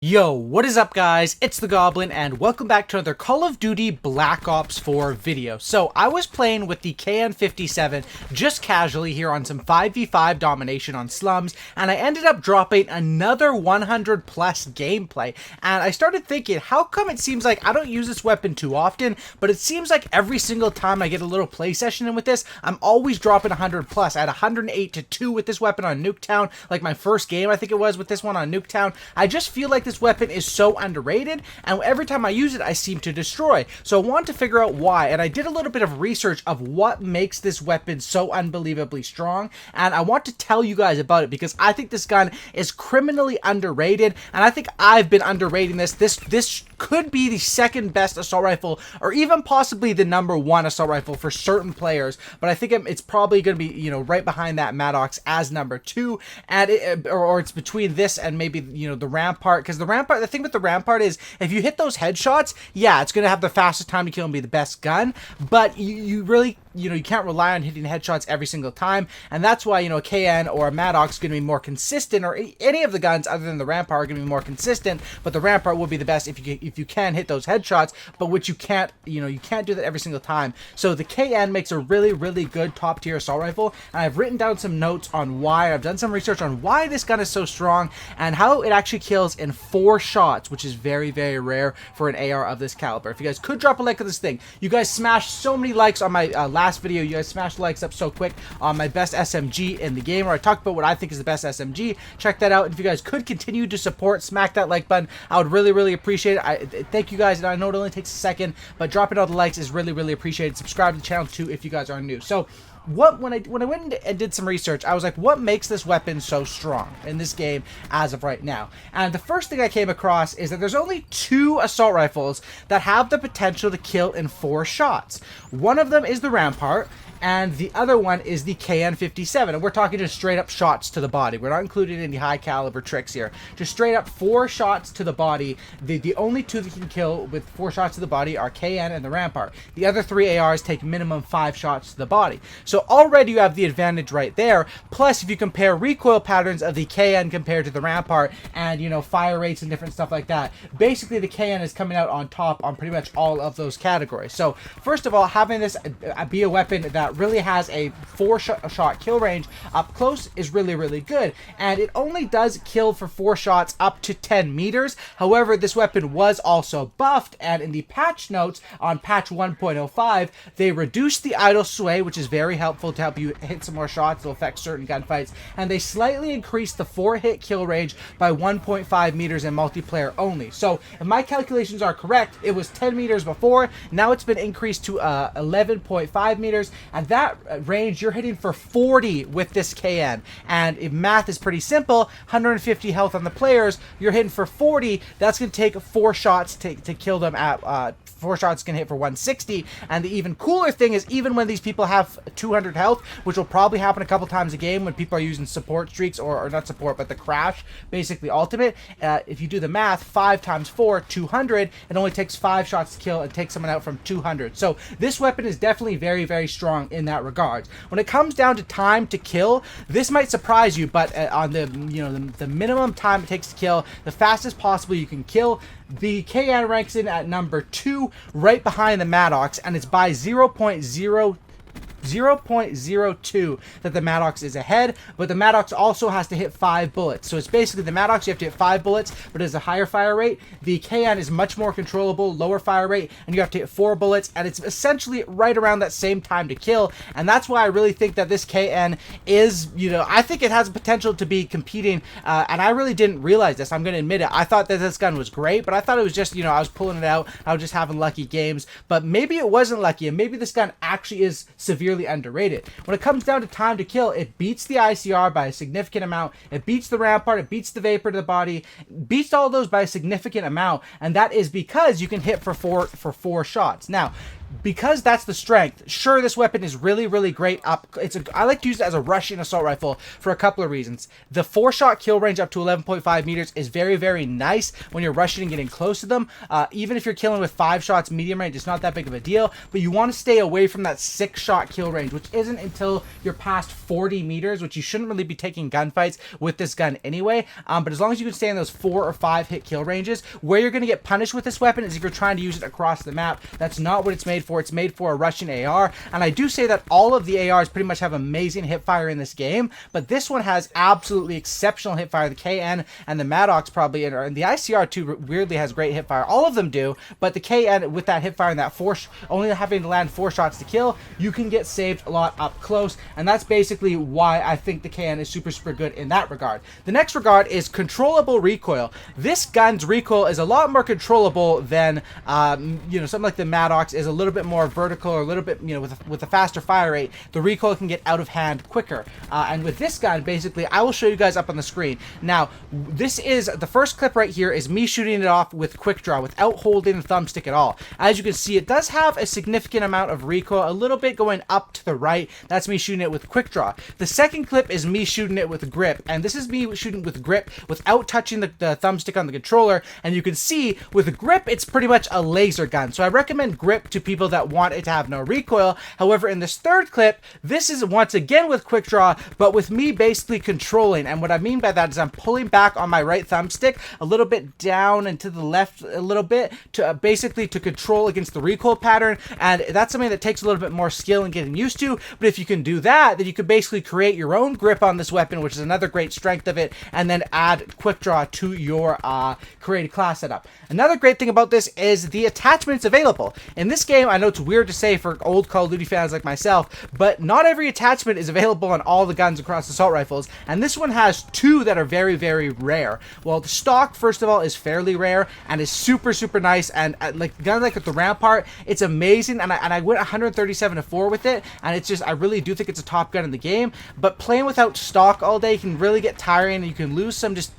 Yo, what is up guys? It's the Goblin and welcome back to another Call of Duty Black Ops 4 video. So I was playing with the KN-57 just casually here on some 5v5 domination on slums, and I ended up dropping another 100 plus gameplay. And I started thinking, how come it seems like I don't use this weapon too often, but it seems like every single time I get a little play session in with this, I'm always dropping 100 plus. I had 108 to 2 with this weapon on Nuketown, like my first game I think it was with this one on Nuketown. I just feel like this weapon is so underrated, and every time I use it I seem to destroy. So I want to figure out why, and I did a little bit of research of what makes this weapon so unbelievably strong, and I want to tell you guys about it because I think this gun is criminally underrated, and I think I've been underrating this. This could be the second best assault rifle, or even possibly the #1 assault rifle for certain players, but I think it's probably going to be, you know, right behind that Maddox as #2, and or it's between this and maybe, you know, the Rampart, because the thing with the Rampart is if you hit those headshots, yeah, it's going to have the fastest time to kill and be the best gun, but you really, you know, you can't rely on hitting headshots every single time, and that's why, you know, a KN or a Maddox is going to be more consistent, or any of the guns other than the Rampart are going to be more consistent, but the Rampart will be the best if you can hit those headshots, but which you can't, you know, you can't do that every single time. So the KN makes a really, really good top tier assault rifle, and I've written down some notes on why. I've done some research on why this gun is so strong and how it actually kills in 4 shots, which is very, very rare for an AR of this caliber. If you guys could drop a like on this thing. You guys smashed so many likes on my last video. You guys smashed the likes up so quick on my best SMG in the game, where I talked about what I think is the best SMG. Check that out. And if you guys could continue to support, smack that like button. I would really, really appreciate it. Thank you guys, and I know it only takes a second, but dropping all the likes is really, really appreciated. Subscribe to the channel too if you guys are new. So when I went and did some research, I was like, what makes this weapon so strong in this game as of right now? And the first thing I came across is that there's only 2 assault rifles that have the potential to kill in 4 shots. One of them is the Rampart, and the other one is the KN-57, and we're talking just straight up shots to the body. We're not including any high caliber tricks here. Just straight up 4 shots to the body. The only 2 that you can kill with 4 shots to the body are KN and the Rampart. The other 3 ARs take minimum 5 shots to the body. So already you have the advantage right there. Plus, if you compare recoil patterns of the KN compared to the Rampart, and, you know, fire rates and different stuff like that, basically the KN is coming out on top on pretty much all of those categories. So first of all, having this be a weapon that really has a 4-shot kill range up close is really, really good, and it only does kill for 4 shots up to 10 meters. However, this weapon was also buffed, and in the patch notes on patch 1.05, they reduced the idle sway, which is very helpful to help you hit some more shots. It'll affect certain gunfights, and they slightly increased the 4-hit kill range by 1.5 meters in multiplayer only. So if my calculations are correct, it was 10 meters before, now it's been increased to 11.5 meters, and that range you're hitting for 40 with this KN. And if math is pretty simple, 150 health on the players, you're hitting for 40. That's going to take 4 shots to kill them at 4 shots can hit for 160. And the even cooler thing is, even when these people have 200 health, which will probably happen a couple times a game when people are using support streaks, or not support, but the crash, basically ultimate, if you do the math, 5 times 4, 200, it only takes 5 shots to kill and take someone out from 200. So this weapon is definitely very, very strong in that regard. When it comes down to time to kill, this might surprise you, but on the, you know, the minimum time it takes to kill, the fastest possible you can kill, the KN ranks in at #2, right behind the Maddox, and it's by 0.02 that the Maddox is ahead, but the Maddox also has to hit 5 bullets. So it's basically the Maddox, you have to hit 5 bullets, but it has a higher fire rate. The KN is much more controllable, lower fire rate, and you have to hit 4 bullets, and it's essentially right around that same time to kill. And that's why I really think that this KN is, you know, I think it has potential to be competing, and I really didn't realize this, I'm going to admit it. I thought that this gun was great, but I thought it was just, you know, I was pulling it out, I was just having lucky games, but maybe it wasn't lucky, and maybe this gun actually is severely underrated. When it comes down to time to kill, it beats the ICR by a significant amount. It beats the Rampart, it beats the Vapor to the body, beats all those by a significant amount, and that is because you can hit for four shots. Now, because that's the strength, sure, this weapon is really, really great up. I like to use it as a rushing assault rifle for a couple of reasons. The 4-shot kill range up to 11.5 meters is very, very nice when you're rushing and getting close to them. Even if you're killing with 5 shots medium range, it's not that big of a deal, but you want to stay away from that 6-shot kill range, which isn't until you're past 40 meters, which you shouldn't really be taking gunfights with this gun anyway. But as long as you can stay in those 4 or 5 hit kill ranges, where you're going to get punished with this weapon is if you're trying to use it across the map. That's not what it's made for. It's made for a rushing AR, and I do say that all of the ARs pretty much have amazing hipfire in this game, but this one has absolutely exceptional hipfire. The KN and the Maddox probably, and the ICR too weirdly has great hipfire. All of them do, but the KN with that hipfire and that only having to land 4 shots to kill, you can get saved a lot up close, and that's basically why I think the KN is super, super good in that regard. The next regard is controllable recoil. This gun's recoil is a lot more controllable than, something like the Maddox is a little bit more vertical, or a little bit, with a faster fire rate, the recoil can get out of hand quicker. And with this gun, basically, I will show you guys up on the screen. Now, this is, the first clip right here is me shooting it off with quick draw without holding the thumbstick at all. As you can see, it does have a significant amount of recoil, a little bit going up to the right. That's me shooting it with quick draw. The second clip is me shooting it with grip, and this is me shooting with grip without touching the thumbstick on the controller. And you can see with grip, it's pretty much a laser gun. So I recommend grip to people that want it to have no recoil. However, in this third clip, this is once again with quick draw, but with me basically controlling. And what I mean by that is I'm pulling back on my right thumbstick a little bit down and to the left a little bit to basically to control against the recoil pattern. And that's something that takes a little bit more skill and getting used to. But if you can do that, then you can basically create your own grip on this weapon, which is another great strength of it, and then add quick draw to your created class setup. Another great thing about this is the attachments available. In this game, I know it's weird to say for old Call of Duty fans like myself, but not every attachment is available on all the guns across assault rifles, and this one has 2 that are very, very rare. Well, the stock, first of all, is fairly rare and is super, super nice, and like guns like with the Rampart, it's amazing, and I went 137-4 with it, and it's just, I really do think it's a top gun in the game, but playing without stock all day can really get tiring, and you can lose some just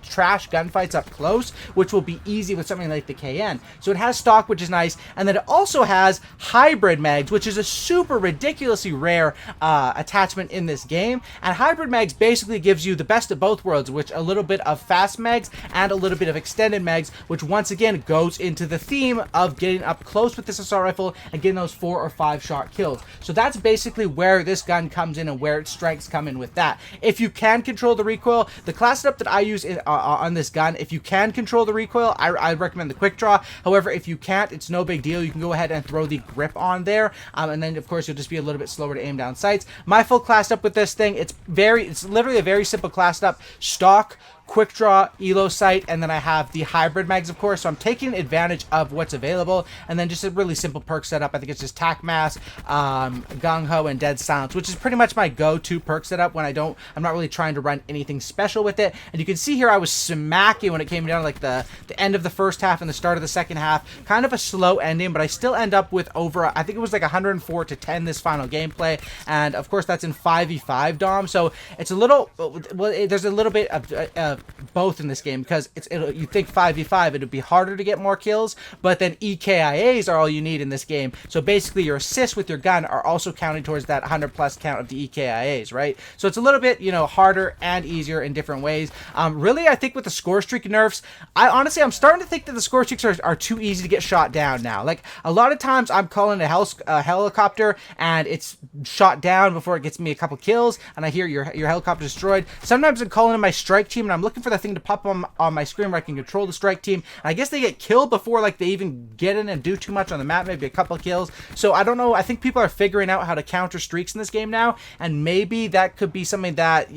trash gunfights up close, which will be easy with something like the KN. So it has stock, which is nice, and then it also has hybrid mags, which is a super ridiculously rare attachment in this game. And hybrid mags basically gives you the best of both worlds, which a little bit of fast mags and a little bit of extended mags, which once again goes into the theme of getting up close with this assault rifle and getting those 4 or 5 shot kills. So that's basically where this gun comes in and where its strengths come in with that. If you can control the recoil, the class setup that I use is on this gun, if you can control the recoil, I recommend the quick draw. However, if you can't, it's no big deal. You can go ahead and throw the grip on there, and then of course you'll just be a little bit slower to aim down sights. My full class up with this thing, it's literally a very simple class up: stock, quick draw, elo sight, and then I have the hybrid mags, of course. So I'm taking advantage of what's available, and then just a really simple perk setup. I think it's just tac mask, gung ho, and dead silence, which is pretty much my go-to perk setup when I'm not really trying to run anything special with it. And you can see here I was smacking when it came down to like the end of the first half and the start of the second half. Kind of a slow ending, but I still end up with over, I think it was like 104-10 this final gameplay, and of course that's in 5v5 dom. So it's a little, well, there's a little bit of both in this game, because you think 5v5 it would be harder to get more kills, but then EKIAs are all you need in this game. So basically your assists with your gun are also counting towards that 100+ count of the EKIAs, right? So it's a little bit, harder and easier in different ways. Really, I think with the score streak nerfs, I'm starting to think that the score streaks are too easy to get shot down now. Like, a lot of times I'm calling a helicopter and it's shot down before it gets me a couple kills, and I hear your helicopter destroyed. Sometimes I'm calling in my strike team and I'm looking for the thing to pop on my screen where I can control the strike team, and I guess they get killed before like they even get in and do too much on the map, maybe a couple kills. So I don't know, I think people are figuring out how to counter streaks in this game now, and maybe that could be something that,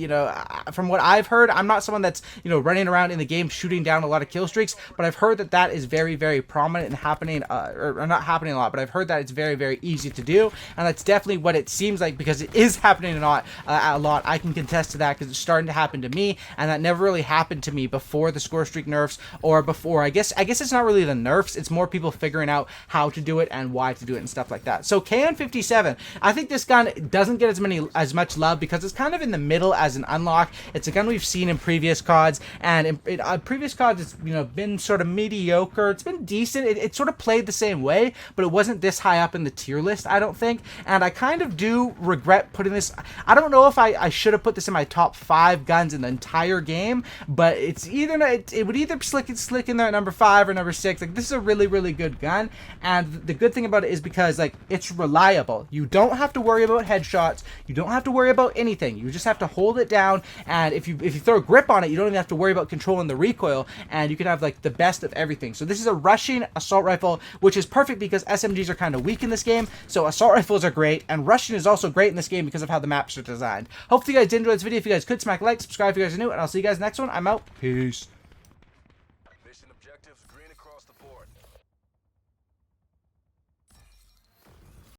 from what I've heard, I'm not someone that's, running around in the game shooting down a lot of kill streaks, but I've heard that is very, very prominent and happening, or not happening a lot, but I've heard that it's very, very easy to do, and that's definitely what it seems like, because it is happening a lot. I can contest to that, because it's starting to happen to me, and that never really necessarily happened to me before the score streak nerfs, or before, I guess it's not really the nerfs, it's more people figuring out how to do it and why to do it and stuff like that. So KN57, I think this gun doesn't get as much love because it's kind of in the middle as an unlock. It's a gun we've seen in previous CODs, and in previous CODs it's, you know, been sort of mediocre. It's been decent. It sort of played the same way, but it wasn't this high up in the tier list, I don't think. And I kind of do regret putting this. I don't know if I should have put this in my top 5 guns in the entire game, but it's either it would either slick in there at number 5 or number 6. Like, this is a really, really good gun, and the good thing about it is because, like, it's reliable. You don't have to worry about headshots. You don't have to worry about anything. You just have to hold it down, and if you throw a grip on it, you don't even have to worry about controlling the recoil, and you can have, like, the best of everything. So this is a rushing assault rifle, which is perfect because SMGs are kind of weak in this game, so assault rifles are great, and rushing is also great in this game because of how the maps are designed. Hopefully you guys did enjoy this video. If you guys could, smack like, subscribe if you guys are new, and I'll see you guys next one. I'm out. Peace.